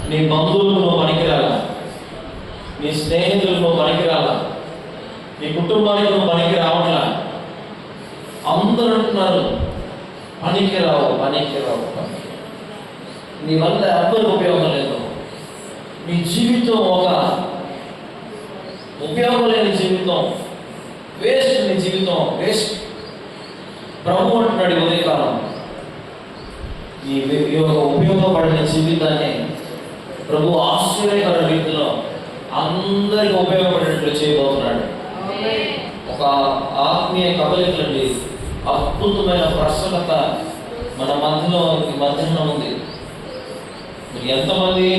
నీ బంధువులకు నువ్వు పనికిరాలా, నీ స్నేహితులకు నువ్వు పనికిరాలా, నీ కుటుంబానికి నువ్వు పనికి రావట్లా. అందరూ అంటున్నారు పనికిరావు పనికిరావు. నీ వల్ల ఎవరికి ఉపయోగం లేదు. నీ జీవితం ఒక ఉపయోగం లేని జీవితం, వేస్ట్. నీ జీవితం వేస్ట్. ప్రభు అంటున్నాడు ఉదయకాలం, ఈ యొక్క ఉపయోగపడిన జీవితాన్ని ప్రభు ఆశ్చర్యకర రీతిలో అందరికీ ఉపయోగపడేట్లు చేయబోతున్నాడు. ఒక ఆత్మీయ కదలికలండి, అద్భుతమైన ప్రసన్నత మన మధ్యలో ఉంది. ఎంతమంది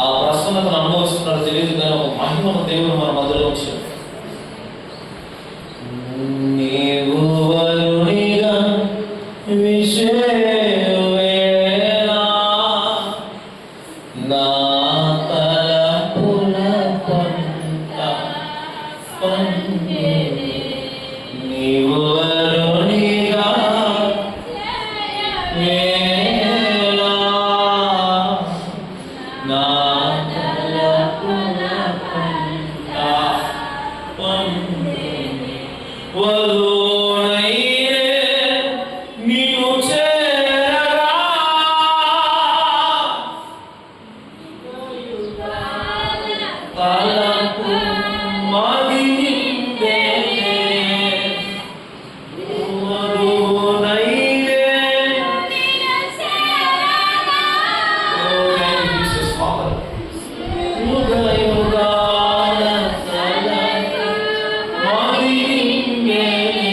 ఆ ప్రసన్నతను అనుభవిస్తున్నారో తెలియదు, కానీ ఒక మహిమను దేవుడు మన మధ్యలో వచ్చాడు. నీవు వరుణిగా విషేవేళ నా తలపుల పంట పండెను. నీవు వరుణిగా వేళ నా తలపుల పంట పండెను. వధువునైరే నీవు చేరగా తలపు మది నిండెనే. వధువునైరే యుగ యుగాల తలపు మది నిండెనే.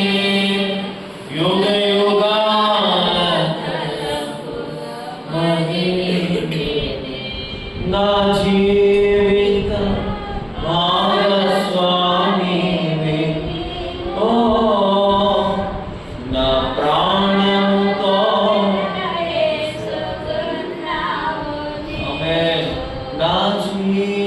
యుగ యుగాల తలపు మది నిండెనే. నా జీవిత భాగస్వామివే, ఓ నా ప్రాణంతో ఆమేన్. నా జీవిత